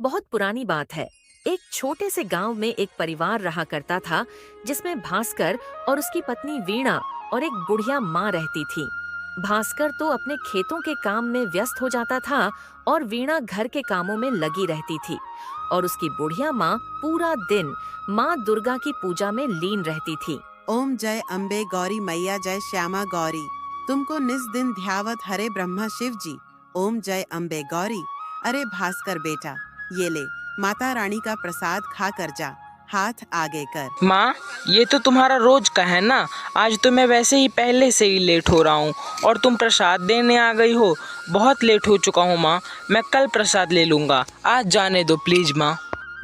बहुत पुरानी बात है। एक छोटे से गांव में एक परिवार रहा करता था, जिसमें भास्कर और उसकी पत्नी वीणा और एक बुढ़िया माँ रहती थी। भास्कर तो अपने खेतों के काम में व्यस्त हो जाता था और वीणा घर के कामों में लगी रहती थी और उसकी बुढ़िया माँ पूरा दिन माँ दुर्गा की पूजा में लीन रहती थी। ओम जय अम्बे गौरी मैया जय श्यामा गौरी, तुमको निस दिन ध्यावत हरे ब्रह्मा शिव जी। ओम जय अम्बे गौरी। अरे भास्कर बेटा, ये ले माता रानी का प्रसाद खा कर जा, हाथ आगे कर। माँ, ये तो तुम्हारा रोज का है ना। आज तो मैं वैसे ही पहले से ही लेट हो रहा हूँ और तुम प्रसाद देने आ गई हो। बहुत लेट हो चुका हूँ माँ, मैं कल प्रसाद ले लूँगा, आज जाने दो प्लीज माँ।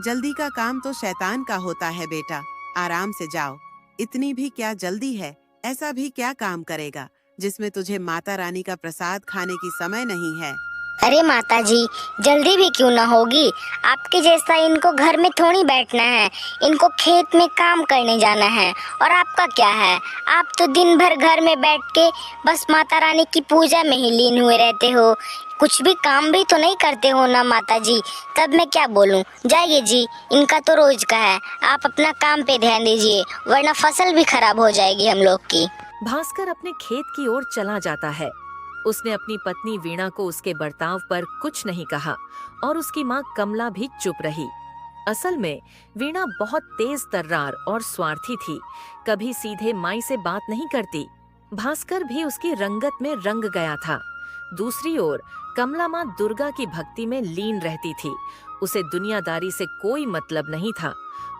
जल्दी का काम तो शैतान का होता है बेटा, आराम से जाओ। इतनी भी क्या जल्दी है? ऐसा भी क्या काम करेगा जिसमें तुझे माता रानी का प्रसाद खाने की समय नहीं है? अरे माता जी, जल्दी भी क्यों ना होगी, आपके जैसा इनको घर में थोड़ी बैठना है, इनको खेत में काम करने जाना है। और आपका क्या है, आप तो दिन भर घर में बैठ के बस माता रानी की पूजा में ही लीन हुए रहते हो, कुछ भी काम भी तो नहीं करते हो ना माता जी। तब मैं क्या बोलूं, जाइए जी, इनका तो रोज का है, आप अपना काम पे ध्यान दीजिए, वरना फसल भी खराब हो जाएगी हम लोग की। भास्कर अपने खेत की ओर चला जाता है। उसने अपनी पत्नी वीणा को उसके बर्ताव पर कुछ नहीं कहा और उसकी माँ कमला भी चुप रही। असल में वीणा बहुत तेज तर्रार और स्वार्थी थी, कभी सीधे माई से बात नहीं करती। भास्कर भी उसकी रंगत में रंग गया था। दूसरी ओर कमला माँ दुर्गा की भक्ति में लीन रहती थी। उसे दुनियादारी से कोई मतलब नहीं था।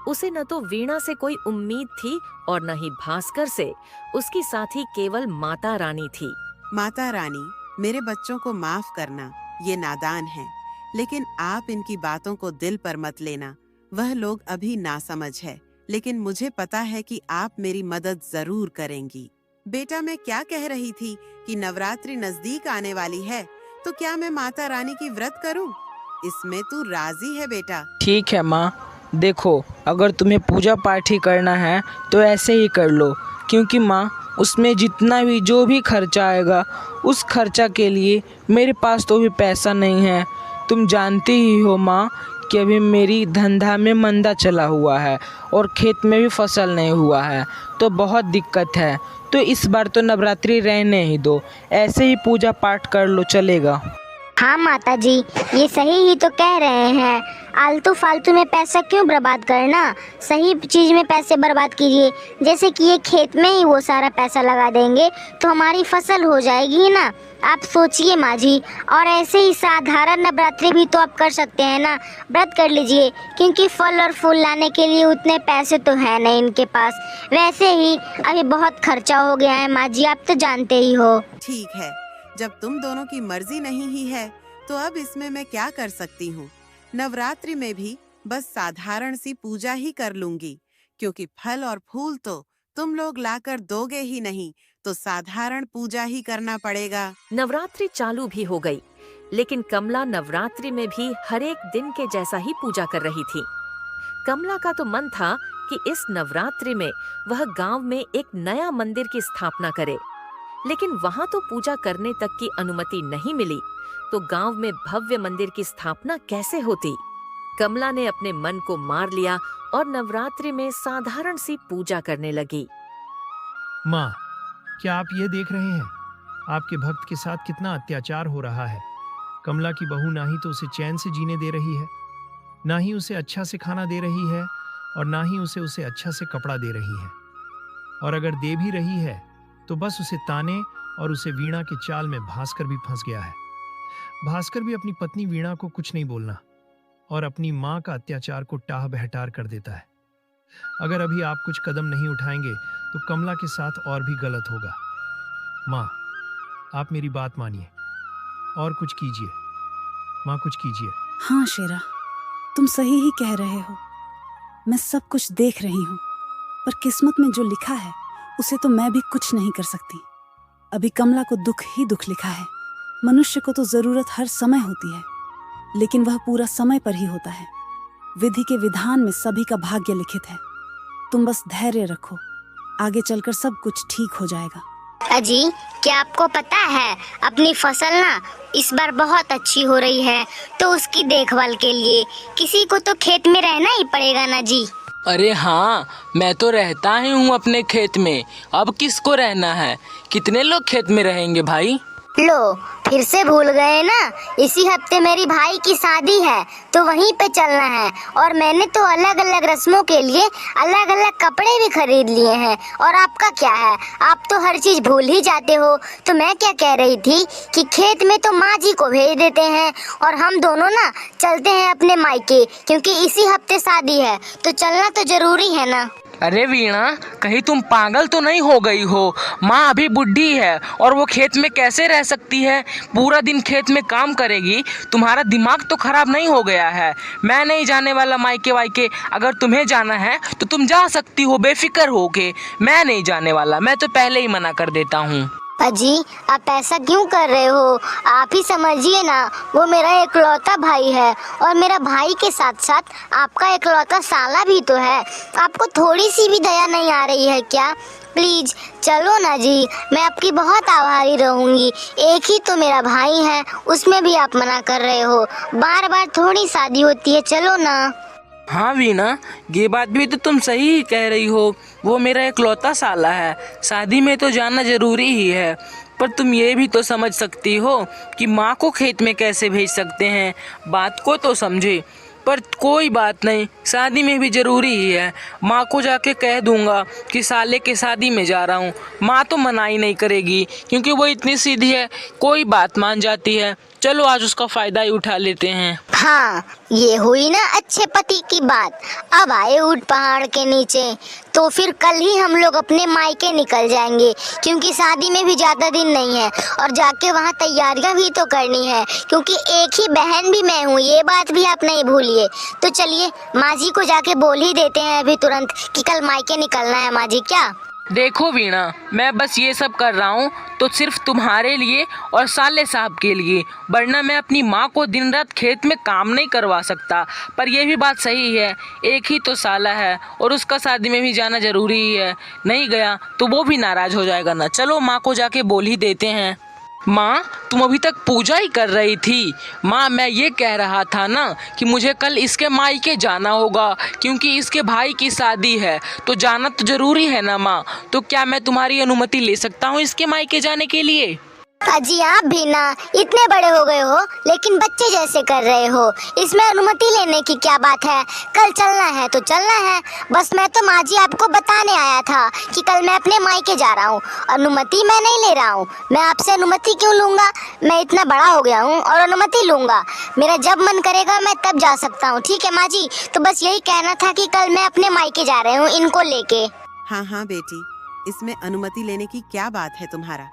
उसे न तो वीणा से कोई उम्मीद थी और न ही भास्कर से। उसकी साथी केवल माता रानी थी। माता रानी, मेरे बच्चों को माफ करना, ये नादान हैं, लेकिन आप इनकी बातों को दिल पर मत लेना। वह लोग अभी नासमझ है, लेकिन मुझे पता है कि आप मेरी मदद जरूर करेंगी। बेटा, मैं क्या कह रही थी कि नवरात्रि नजदीक आने वाली है, तो क्या मैं माता रानी की व्रत करूं? इसमें तू राजी है बेटा? ठीक है माँ, देखो अगर तुम्हें पूजा पाठ ही करना है तो ऐसे ही कर लो, क्योंकि माँ उसमें जितना भी जो भी खर्चा आएगा उस खर्चा के लिए मेरे पास तो भी पैसा नहीं है। तुम जानती ही हो माँ कि अभी मेरी धंधा में मंदा चला हुआ है और खेत में भी फसल नहीं हुआ है, तो बहुत दिक्कत है। तो इस बार तो नवरात्रि रहने ही दो, ऐसे ही पूजा पाठ कर लो, चलेगा? हाँ माता जी, ये सही ही तो कह रहे हैं, आलतू फालतू में पैसा क्यों बर्बाद करना, सही चीज़ में पैसे बर्बाद कीजिए। जैसे कि ये खेत में ही वो सारा पैसा लगा देंगे तो हमारी फसल हो जाएगी ना। आप सोचिए माँ जी, और ऐसे ही साधारण नवरात्रि भी तो आप कर सकते हैं ना, व्रत कर लीजिए, क्योंकि फल और फूल लाने के लिए उतने पैसे तो है नहीं इनके पास। वैसे ही अभी बहुत खर्चा हो गया है माँ जी, आप तो जानते ही हो। ठीक है, जब तुम दोनों की मर्जी नहीं ही है तो अब इसमें मैं क्या कर सकती हूँ। नवरात्रि में भी बस साधारण सी पूजा ही कर लूंगी, क्योंकि फल और फूल तो तुम लोग लाकर दोगे ही नहीं, तो साधारण पूजा ही करना पड़ेगा। नवरात्रि चालू भी हो गई, लेकिन कमला नवरात्रि में भी हर एक दिन के जैसा ही पूजा कर रही थी। कमला का तो मन था कि इस नवरात्रि में वह गांव में एक नया मंदिर की स्थापना करे, लेकिन वहां तो पूजा करने तक की अनुमति नहीं मिली, तो गांव में भव्य मंदिर की स्थापना कैसे होती। कमला ने अपने मन को मार लिया और नवरात्रि में साधारण सी पूजा करने लगी। माँ, क्या आप ये देख रहे हैं आपके भक्त के साथ कितना अत्याचार हो रहा है? कमला की बहू ना ही तो उसे चैन से जीने दे रही है, ना ही उसे अच्छा से खाना दे रही है, और ना ही उसे अच्छा से कपड़ा दे रही है। और अगर दे भी रही है तो बस उसे ताने, और उसे वीणा के चाल में भास्कर भी फंस गया है। भास्कर भी अपनी पत्नी वीणा को कुछ नहीं बोलना और अपनी माँ का अत्याचार को टाह बहटार कर देता है। अगर अभी आप कुछ कदम नहीं उठाएंगे तो कमला के साथ और भी गलत होगा। माँ, आप मेरी बात मानिए और कुछ कीजिए। माँ, कुछ कीजिए। हाँ शेरा, तुम सही ही कह रहे हो, मैं सब कुछ देख रही हूँ, पर किस्मत में जो लिखा है उसे तो मैं भी कुछ नहीं कर सकती। अभी कमला को दुख ही दुख लिखा है। मनुष्य को तो जरूरत हर समय होती है, लेकिन वह पूरा समय पर ही होता है। विधि के विधान में सभी का भाग्य लिखित है। तुम बस धैर्य रखो, आगे चलकर सब कुछ ठीक हो जाएगा। अजी क्या आपको पता है अपनी फसल ना इस बार बहुत अच्छी हो रही है, तो उसकी देखभाल के लिए किसी को तो खेत में रहना ही पड़ेगा ना जी। अरे हाँ, मैं तो रहता ही हूँ अपने खेत में। अब किसको रहना है? कितने लोग खेत में रहेंगे भाई? लो फिर से भूल गए ना, इसी हफ्ते मेरी भाई की शादी है तो वहीं पे चलना है। और मैंने तो अलग अलग रस्मों के लिए अलग अलग कपड़े भी खरीद लिए हैं। और आपका क्या है, आप तो हर चीज भूल ही जाते हो। तो मैं क्या कह रही थी कि खेत में तो माँ जी को भेज देते हैं और हम दोनों ना चलते हैं अपने मायके, क्योंकि इसी हफ्ते शादी है तो चलना तो जरूरी है ना। अरे वीणा, कहीं तुम पागल तो नहीं हो गई हो? माँ अभी बुढ़ी है और वो खेत में कैसे रह सकती है? पूरा दिन खेत में काम करेगी। तुम्हारा दिमाग तो खराब नहीं हो गया है? मैं नहीं जाने वाला मायके वायके। अगर तुम्हें जाना है तो तुम जा सकती हो बेफिक्र होके। मैं नहीं जाने वाला, मैं तो पहले ही मना कर देता हूँ। अजी आप ऐसा क्यों कर रहे हो? आप ही समझिए ना, वो मेरा इकलौता भाई है और मेरा भाई के साथ साथ आपका इकलौता साला भी तो है। आपको थोड़ी सी भी दया नहीं आ रही है क्या? प्लीज चलो ना जी, मैं आपकी बहुत आभारी रहूंगी। एक ही तो मेरा भाई है, उसमें भी आप मना कर रहे हो। बार बार थोड़ी शादी होती है, चलो ना। हाँ वीणा, ये बात भी तो तुम सही ही कह रही हो। वो मेरा इकलौता साला है, शादी में तो जाना जरूरी ही है। पर तुम ये भी तो समझ सकती हो कि माँ को खेत में कैसे भेज सकते हैं। बात को तो समझे। पर कोई बात नहीं, शादी में भी ज़रूरी ही है। माँ को जाके कह दूंगा कि साले के शादी में जा रहा हूँ। माँ तो मनाही नहीं करेगी क्योंकि वो इतनी सीधी है, कोई बात मान जाती है। चलो आज उसका फ़ायदा ही उठा लेते हैं। हाँ ये हुई ना अच्छे पति की बात। अब आए ऊंट पहाड़ के नीचे, तो फिर कल ही हम लोग अपने मायके निकल जाएंगे, क्योंकि शादी में भी ज़्यादा दिन नहीं है और जाके वहाँ तैयारियां भी तो करनी है, क्योंकि एक ही बहन भी मैं हूँ, ये बात भी आप नहीं भूलिए। तो चलिए माँ जी को जाके बोल ही देते हैं अभी तुरंत कि कल मायके निकलना है। माँ जी क्या? देखो वीणा, मैं बस ये सब कर रहा हूँ तो सिर्फ तुम्हारे लिए और साले साहब के लिए, वरना मैं अपनी माँ को दिन रात खेत में काम नहीं करवा सकता। पर यह भी बात सही है, एक ही तो साला है और उसका शादी में भी जाना जरूरी ही है। नहीं गया तो वो भी नाराज हो जाएगा ना। चलो माँ को जाके बोल ही देते हैं। माँ, तुम अभी तक पूजा ही कर रही थी। माँ, मैं ये कह रहा था ना कि मुझे कल इसके मायके जाना होगा, क्योंकि इसके भाई की शादी है तो जाना तो ज़रूरी है ना माँ। तो क्या मैं तुम्हारी अनुमति ले सकता हूँ इसके मायके जाने के लिए? अजी आप भी ना इतने बड़े हो गए हो लेकिन बच्चे जैसे कर रहे हो। इसमें अनुमति लेने की क्या बात है? कल चलना है तो चलना है। बस मैं तो माँ जी आपको बताने आया था कि कल मैं अपने मायके जा रहा हूँ। अनुमति मैं नहीं ले रहा हूँ। मैं आपसे अनुमति क्यों लूँगा? मैं इतना बड़ा हो गया हूँ और अनुमति लूँगा? मेरा जब मन करेगा मैं तब जा सकता हूँ। ठीक है माँ जी, तो बस यही कहना था कि कल मैं अपने मायके जा रही हूँ इनको लेके। हाँ हाँ बेटी, इसमें अनुमति लेने की क्या बात है तुम्हारा?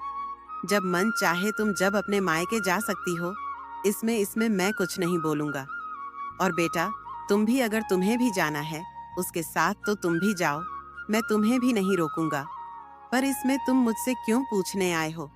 जब मन चाहे तुम जब अपने मायके जा सकती हो। इसमें मैं कुछ नहीं बोलूँगा। और बेटा, तुम भी अगर तुम्हें भी जाना है उसके साथ तो तुम भी जाओ, मैं तुम्हें भी नहीं रोकूंगा। पर इसमें तुम मुझसे क्यों पूछने आए हो?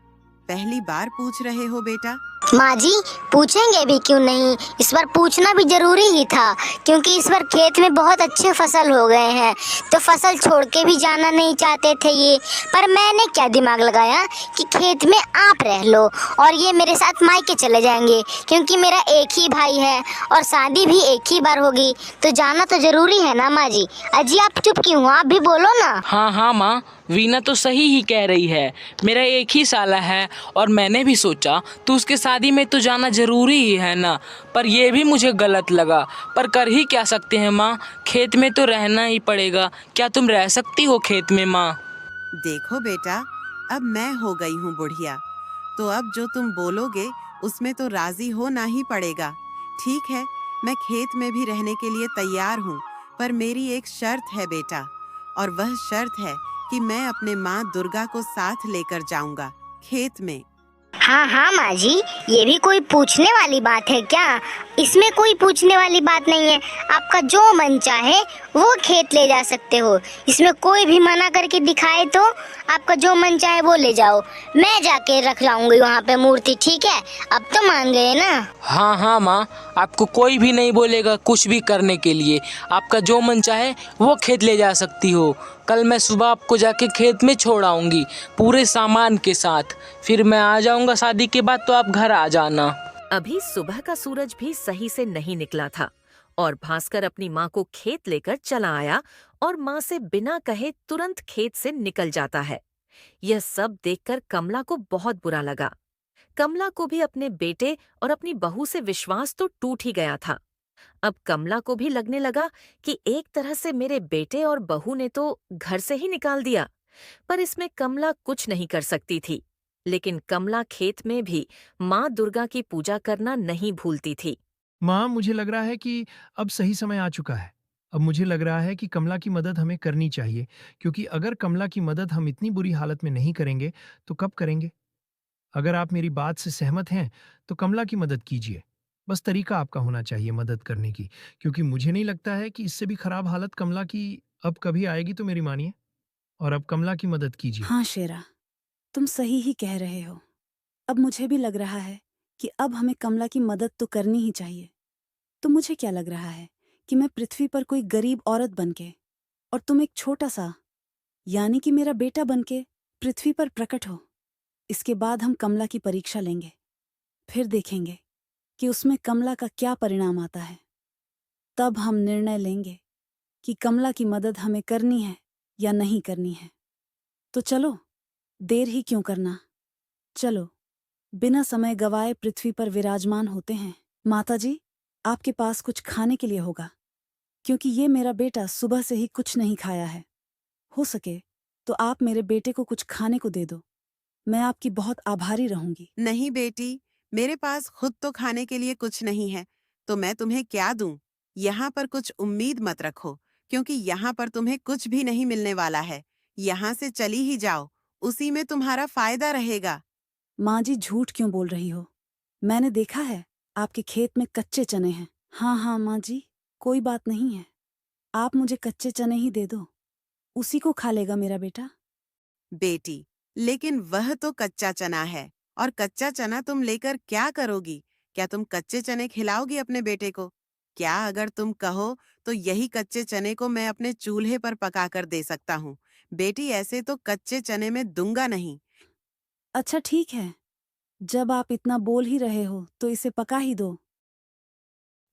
पहली बार पूछ रहे हो बेटा? माँ जी पूछेंगे भी क्यों नहीं, इस बार पूछना भी जरूरी ही था, क्योंकि इस बार खेत में बहुत अच्छे फसल हो गए हैं तो फसल छोड़ के भी जाना नहीं चाहते थे ये। पर मैंने क्या दिमाग लगाया कि खेत में आप रह लो और ये मेरे साथ मायके चले जाएंगे, क्योंकि मेरा एक ही भाई है और शादी भी एक ही बार होगी तो जाना तो जरूरी है ना। माँ जी, अजी आप चुप क्यों हो? आप भी बोलो ना। हाँ हाँ माँ, वीणा तो सही ही कह रही है। मेरा एक ही साला है और मैंने भी सोचा तो उसके शादी में तो जाना जरूरी ही है ना। पर यह भी मुझे गलत लगा, पर कर ही क्या सकते हैं माँ, खेत में तो रहना ही पड़ेगा। क्या तुम रह सकती हो खेत में माँ? देखो बेटा, अब मैं हो गई हूँ बुढ़िया, तो अब जो तुम बोलोगे उसमें तो राजी होना ही पड़ेगा। ठीक है, मैं खेत में भी रहने के लिए तैयार हूँ, पर मेरी एक शर्त है बेटा, और वह शर्त है कि मैं अपने माँ दुर्गा को साथ लेकर जाऊंगा खेत में। हाँ हाँ माँ जी, ये भी कोई पूछने वाली बात है क्या? इसमें कोई पूछने वाली बात नहीं है। आपका जो मन चाहे वो खेत ले जा सकते हो। इसमें कोई भी मना करके दिखाए तो आपका जो मन चाहे वो ले जाओ। मैं जाके रख लाऊंगी वहाँ पे मूर्ति, ठीक है? अब तो मान गए ना? हाँ हाँ माँ, आपको कोई भी नहीं बोलेगा कुछ भी करने के लिए। आपका जो मन चाहे वो खेत ले जा सकती हो। कल मैं सुबह आपको जाके खेत में छोड़ आऊँगी पूरे सामान के साथ। फिर मैं आ जाऊँगा शादी के बाद, तो आप घर आ जाना। अभी सुबह का सूरज भी सही से नहीं निकला था और भास्कर अपनी माँ को खेत लेकर चला आया और माँ से बिना कहे तुरंत खेत से निकल जाता है। यह सब देखकर कमला को बहुत बुरा लगा। कमला को भी अपने बेटे और अपनी बहू से विश्वास तो टूट ही गया था। अब कमला को भी लगने लगा कि एक तरह से मेरे बेटे और बहू ने तो घर से ही निकाल दिया, पर इसमें कमला कुछ नहीं कर सकती थी। लेकिन कमला खेत में भी माँ दुर्गा की पूजा करना नहीं भूलती थी। माँ, मुझे लग रहा है कि अब सही समय आ चुका है। अब मुझे लग रहा है कि कमला की मदद हमें करनी चाहिए, क्योंकि अगर कमला की मदद हम इतनी बुरी हालत में नहीं करेंगे तो कब करेंगे? अगर आप मेरी बात से सहमत हैं तो कमला की मदद कीजिए। बस तरीका आपका होना चाहिए मदद करने की, क्योंकि मुझे नहीं लगता है कि इससे भी खराब हालत कमला की अब कभी आएगी। तो मेरी मानिए और अब कमला की मदद कीजिए। हाँ शेरा, तुम सही ही कह रहे हो। अब मुझे भी लग रहा है कि अब हमें कमला की मदद तो करनी ही चाहिए। तो मुझे क्या लग रहा है कि मैं पृथ्वी पर कोई गरीब औरत बनके और तुम एक छोटा सा, यानी कि मेरा बेटा बनके पृथ्वी पर प्रकट हो। इसके बाद हम कमला की परीक्षा लेंगे, फिर देखेंगे कि उसमें कमला का क्या परिणाम आता है। तब हम निर्णय लेंगे कि कमला की मदद हमें करनी है या नहीं करनी है। तो चलो, देर ही क्यों करना, चलो बिना समय गवाए पृथ्वी पर विराजमान होते हैं। माताजी, आपके पास कुछ खाने के लिए होगा, क्योंकि ये मेरा बेटा सुबह से ही कुछ नहीं खाया है। हो सके तो आप मेरे बेटे को कुछ खाने को दे दो। मैं आपकी बहुत आभारी रहूंगी। नहीं बेटी, मेरे पास खुद तो खाने के लिए कुछ नहीं है, तो मैं तुम्हें क्या दूं? यहाँ पर कुछ उम्मीद मत रखो, क्योंकि यहाँ पर तुम्हें कुछ भी नहीं मिलने वाला है। यहाँ से चली ही जाओ, उसी में तुम्हारा फायदा रहेगा। माँ जी, झूठ क्यों बोल रही हो? मैंने देखा है आपके खेत में कच्चे चने हैं। हाँ हाँ माँ जी, कोई बात नहीं है। आप मुझे कच्चे चने ही दे दो, उसी को खा लेगा मेरा बेटा। बेटी, लेकिन वह तो कच्चा चना है, और कच्चा चना तुम लेकर क्या करोगी? क्या तुम कच्चे चने खिलाओगी अपने बेटे को? क्या अगर तुम कहो तो यही कच्चे चने को मैं अपने चूल्हे पर पकाकर दे सकता हूँ। बेटी, ऐसे तो कच्चे चने में दूंगा नहीं। अच्छा ठीक है, जब आप इतना बोल ही रहे हो तो इसे पका ही दो।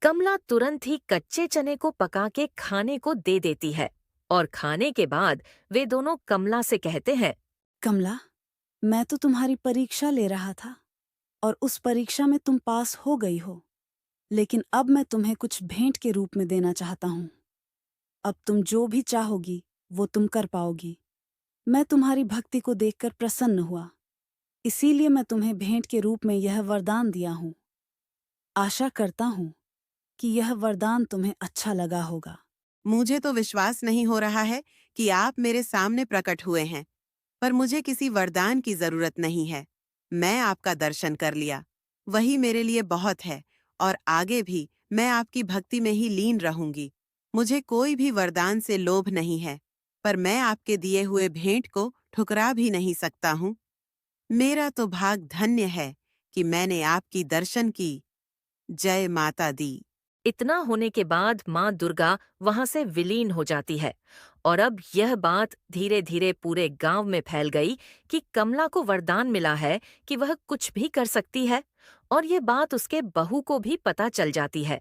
कमला तुरंत ही कच्चे चने को पका के खाने को दे देती है और खाने के बाद वे दोनों कमला से कहते हैं, कमला, मैं तो तुम्हारी परीक्षा ले रहा था और उस परीक्षा में तुम पास हो गई हो, लेकिन अब मैं तुम्हें कुछ भेंट के रूप में देना चाहता हूँ। अब तुम जो भी चाहोगी वो तुम कर पाओगी। मैं तुम्हारी भक्ति को देखकर प्रसन्न हुआ, इसीलिए मैं तुम्हें भेंट के रूप में यह वरदान दिया हूँ। आशा करता हूँ कि यह वरदान तुम्हें अच्छा लगा होगा। मुझे तो विश्वास नहीं हो रहा है कि आप मेरे सामने प्रकट हुए हैं, पर मुझे किसी वरदान की जरूरत नहीं है। मैं आपका दर्शन कर लिया, वही मेरे लिए बहुत है, और आगे भी मैं आपकी भक्ति में ही लीन रहूंगी। मुझे कोई भी वरदान से लोभ नहीं है, पर मैं आपके दिए हुए भेंट को ठुकरा भी नहीं सकता हूँ। मेरा तो भाग धन्य है कि मैंने आपकी दर्शन की। जय माता दी। इतना होने के बाद माँ दुर्गा वहां से विलीन हो जाती है और अब यह बात धीरे धीरे पूरे गांव में फैल गई कि कमला को वरदान मिला है कि वह कुछ भी कर सकती है, और ये बात उसके बहू को भी पता चल जाती है।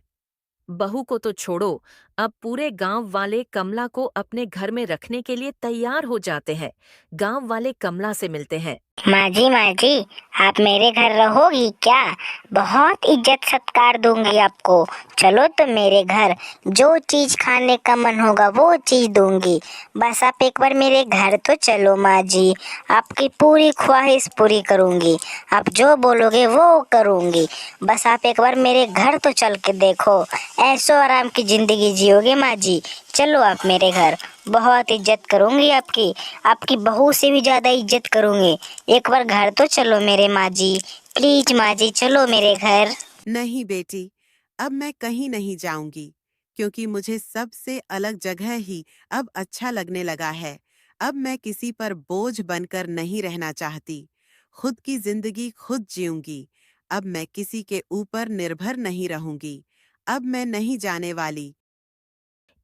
बहू को तो छोड़ो, अब पूरे गांव वाले कमला को अपने घर में रखने के लिए तैयार हो जाते हैं। गांव वाले कमला से मिलते हैं। माँ जी, आप मेरे घर रहोगी क्या? बहुत इज्जत सत्कार दूंगी आपको। चलो तो मेरे घर, जो चीज खाने का मन होगा वो चीज दूंगी। बस आप एक बार मेरे घर तो चलो माँ जी, आपकी पूरी ख्वाहिश पूरी करूंगी। आप जो बोलोगे वो करूंगी। बस आप एक बार मेरे घर तो चल के देखो, ऐशो आराम की जिंदगी जियोगे माँ जी। चलो आप मेरे घर, बहुत इज्जत करूंगी आपकी, आपकी बहू से भी ज्यादा इज्जत करूंगी। एक बार घर तो चलो मेरे माँ जी, प्लीज माँ जी, चलो मेरे घर। नहीं बेटी, अब मैं कहीं नहीं जाऊंगी, क्योंकि मुझे सबसे अलग जगह ही अब अच्छा लगने लगा है। अब मैं किसी पर बोझ बनकर नहीं रहना चाहती। खुद की जिंदगी खुद जीऊंगी। अब मैं किसी के ऊपर निर्भर नहीं रहूंगी। अब मैं नहीं जाने वाली।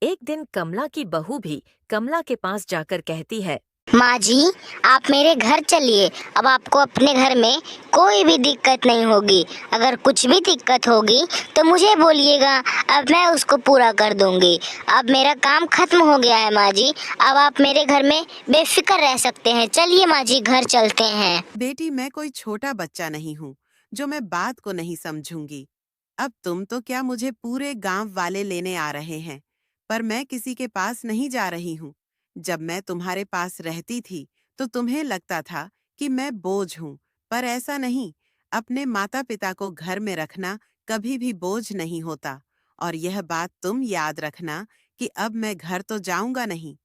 एक दिन कमला की बहू भी कमला के पास जाकर कहती है, माँ जी, आप मेरे घर चलिए। अब आपको अपने घर में कोई भी दिक्कत नहीं होगी। अगर कुछ भी दिक्कत होगी तो मुझे बोलिएगा, अब मैं उसको पूरा कर दूंगी। अब मेरा काम खत्म हो गया है माँ जी। अब आप मेरे घर में बेफिक्र रह सकते हैं। चलिए माँ जी, घर चलते हैं। बेटी, मैं कोई छोटा बच्चा नहीं हूँ जो मैं बात को नहीं समझूंगी। अब तुम तो क्या मुझे पूरे गांव वाले लेने आ रहे हैं, पर मैं किसी के पास नहीं जा रही हूँ। जब मैं तुम्हारे पास रहती थी तो तुम्हें लगता था कि मैं बोझ हूँ, पर ऐसा नहीं। अपने माता पिता को घर में रखना कभी भी बोझ नहीं होता। और यह बात तुम याद रखना कि अब मैं घर तो जाऊंगा नहीं।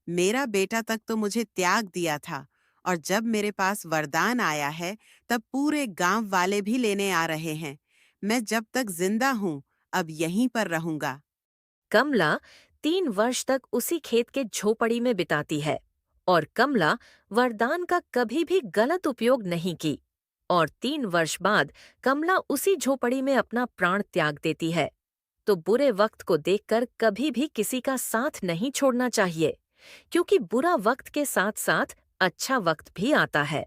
मेरा बेटा तक तो मुझे त्याग दिया था, और जब मेरे पास वरदान आया है तब पूरे गांव वाले भी लेने आ रहे हैं। मैं जब तक जिंदा हूँ अब यहीं पर रहूंगा। कमला 3 वर्ष तक उसी खेत के झोपड़ी में बिताती है और कमला वरदान का कभी भी गलत उपयोग नहीं की। और 3 वर्ष बाद कमला उसी झोपड़ी में अपना प्राण त्याग देती है। तो बुरे वक्त को देखकर कभी भी किसी का साथ नहीं छोड़ना चाहिए, क्योंकि बुरा वक्त के साथ साथ अच्छा वक्त भी आता है।